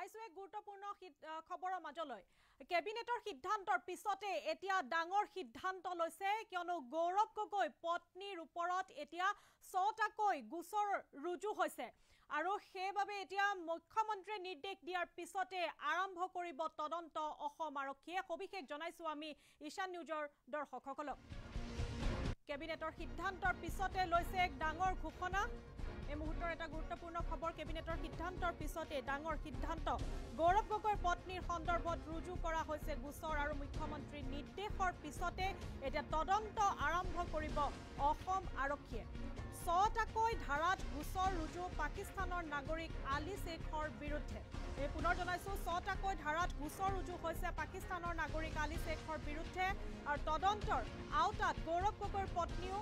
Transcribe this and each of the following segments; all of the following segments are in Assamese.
জনাইছো এক গুৰুত্বপূৰ্ণ খবৰৰ মাজলৈ কেবিনেটৰ সিদ্ধান্তৰ পিছতে এতিয়া ডাঙৰ সিদ্ধান্ত লৈছে কিয়নো গৌৰৱ গগৈ পত্নীৰ ওপৰত এতিয়া ৬টাকৈ গোচৰ ৰুজু হৈছে আৰু সেইবাবে এতিয়া মুখ্যমন্ত্ৰীয়ে নিৰ্দেশ দিয়াৰ পিছতে আৰম্ভ কৰিব তদন্ত অসম আৰক্ষীয়ে সবিশেষ জনাইছো আমি ঈশান নিউজৰ দৰ্শকসকলক কেবিনেটৰ সিদ্ধান্তৰ পিছতে লৈছে এক ডাঙৰ ঘোষণা এই মুহূৰ্তৰ এটা গুৰুত্বপূৰ্ণ খবৰ কেবিনেটৰ সিদ্ধান্তৰ পিছতে ডাঙৰ সিদ্ধান্ত গৌৰৱ গগৈৰ পত্নীৰ সন্দৰ্ভত ৰুজু কৰা হৈছে গোচৰ আৰু মুখ্যমন্ত্ৰীৰ নিৰ্দেশৰ পিছতে এতিয়া তদন্ত আৰম্ভ কৰিব অসম আৰক্ষীয়ে ৬টাকৈ ধাৰাত গোচৰ ৰুজু পাকিস্তানৰ নাগৰিক আলী শেখৰ বিৰুদ্ধে এই পুনৰ জনাইছো ৬টাকৈ ধাৰাত গোচৰ ৰুজু হৈছে পাকিস্তানৰ নাগৰিক আলী শেখৰ বিৰুদ্ধে আৰু তদন্তৰ আওতাত গৌৰৱ গগৈৰ পত্নীও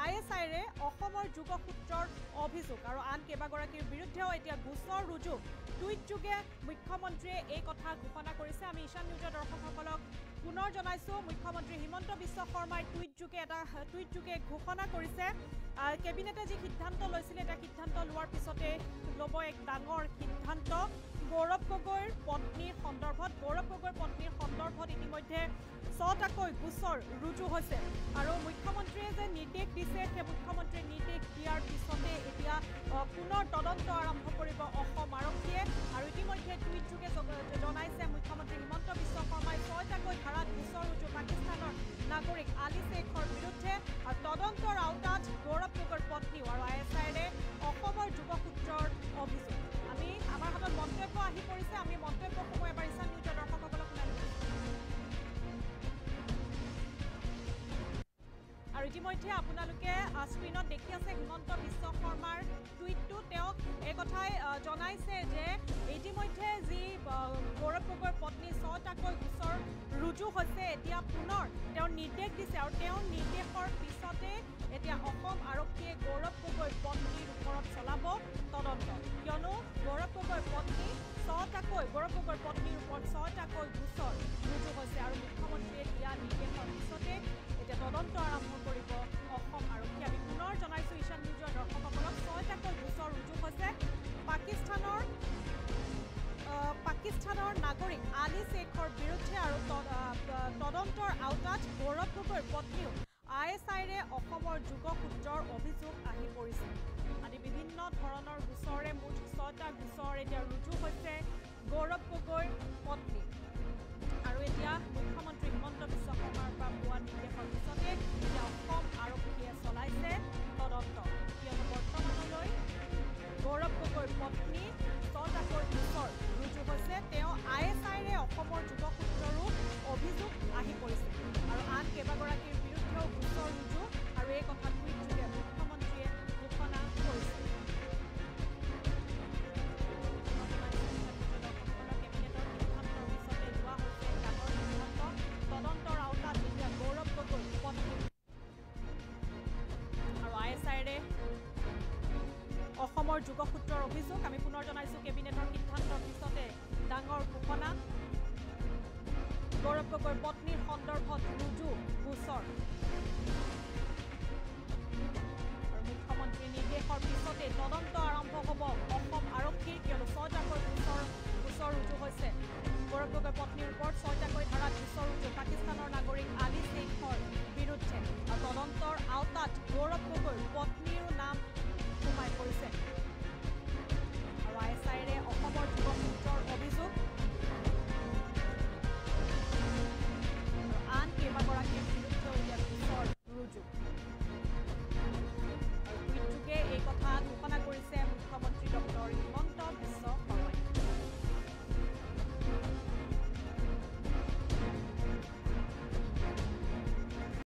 ISIৰে অসমৰ যুগসূত্ৰৰ অভিযোগ আৰু আন কেইবাগৰাকীৰ বিৰুদ্ধেও এতিয়া গোচৰ ৰুজু টুইটযোগে মুখ্যমন্ত্ৰীয়ে এই কথা ঘোষণা কৰিছে আমি ঈশান নিউজৰ দৰ্শকসকলক পুনৰ জনাইছো মুখ্যমন্ত্ৰী হিমন্ত বিশ্ব শৰ্মাই টুইটযোগে ঘোষণা কৰিছে কেবিনেটে যি সিদ্ধান্ত লৈছিল এটা সিদ্ধান্ত লোৱাৰ পিছতে ল'ব এক ডাঙৰ সিদ্ধান্ত গৌৰৱ গগৈৰ পত্নীৰ সন্দৰ্ভত ইতিমধ্যে ৬টাকৈ গোচৰ ৰুজু হৈছে আৰু মুখ্যমন্ত্ৰীয়ে যে নিৰ্দেশ দিছে সেই মুখ্যমন্ত্ৰীয়ে নিৰ্দেশ দিয়াৰ পিছতে এতিয়া পুনৰ তদন্ত আৰম্ভ কৰিব অসম আৰক্ষীয়ে আৰু ইতিমধ্যে টুইটযোগে জনাইছে মুখ্যমন্ত্ৰী হিমন্ত বিশ্ব শৰ্মাই ৬টাকৈ ধাৰাত গোচৰ ৰুজু পাকিস্তানৰ নাগৰিক আলী শেখৰ বিৰুদ্ধে আৰু তদন্তৰ আওতাত গৌৰৱ গগৈৰ পত্নী আৰু ISIৰে অসমৰ যুগসূত্ৰৰ অভিযোগ আমি আমাৰ হাতত মন্তব্য আহি পৰিছে আমি মন্তব্যসমূহ এবাৰ ঈশান নিউজৰ দৰ্শকসকলক শুনাই আৰু ইতিমধ্যে আপোনালোকে স্ক্ৰীনত দেখি আছে হিমন্ত বিশ্ব শৰ্মাৰ টুইটটো তেওঁক এই কথাই জনাইছে যে ইতিমধ্যে যি গৌৰৱ গগৈৰ পত্নী ৬টাকৈ গোচৰ ৰুজু হৈছে এতিয়া পুনৰ তেওঁ নিৰ্দেশ দিছে আৰু তেওঁৰ নিৰ্দেশৰ পিছতে এতিয়া অসম আৰক্ষীয়ে গৌৰৱ গগৈৰ পত্নীৰ ওপৰত চলাব তদন্ত কিয়নো গৌৰৱ গগৈৰ পত্নীৰ ওপৰত ৬টাকৈ গোচৰ ৰুজু হৈছে আৰু মুখ্যমন্ত্ৰীয়ে দিয়া নিৰ্দেশৰ পিছতে এতিয়া তদন্ত আৰম্ভ কৰিব অসম আৰক্ষী আমি পুনৰ জনাইছো ঈশান নিউজৰ দৰ্শকসকলক ৬টাকৈ গোচৰ ৰুজু হৈছে পাকিস্তানৰ নাগৰিক আলী শেখৰ বিৰুদ্ধে আৰু তদন্তৰ আওতাত গৌৰৱ গগৈৰ পত্নীও ISIৰে অসমৰ যুগসূত্ৰৰ অভিযোগ আহি পৰিছে আদি বিভিন্ন ধৰণৰ গোচৰে মুঠ ৬টা গোচৰ এতিয়া ৰুজু হৈছে গৌৰৱ গগৈৰ পত্নী আৰু এতিয়া মুখ্যমন্ত্ৰী হিমন্ত বিশ্ব শৰ্মাৰ পৰা পোৱা নিৰ্দেশৰ পিছতে এতিয়া অসম আৰক্ষীয়ে চলাইছে তদন্ত কিয়নো বৰ্তমানলৈ গৌৰৱ গগৈৰ পত্নী ৬টাকৈ গোচৰ ৰুজু হৈছে তেওঁ ISIৰে অসমৰ যুগসূত্ৰৰো অভিযোগ আহি পৰিছে আৰু আন কেইবাগৰাকীৰ বিৰুদ্ধেও গোচৰ ৰুজু আৰু এই কথা টুইটযোগে মুখ্যমন্ত্ৰীয়ে ঘোষণা কৰিছে তদন্তৰ আওতাত এতিয়া গৌৰৱ গগৈ পত্নী আৰু ISIৰে অসমৰ যুগসূত্ৰৰ অভিযোগ আমি পুনৰ জনাইছো কেবিনেটৰ সিদ্ধান্তৰ পিছতে ডাঙৰ ঘোষণা গৌৰৱ গগৈৰ পত্নীৰ সন্দৰ্ভত ৰুজু গোচৰ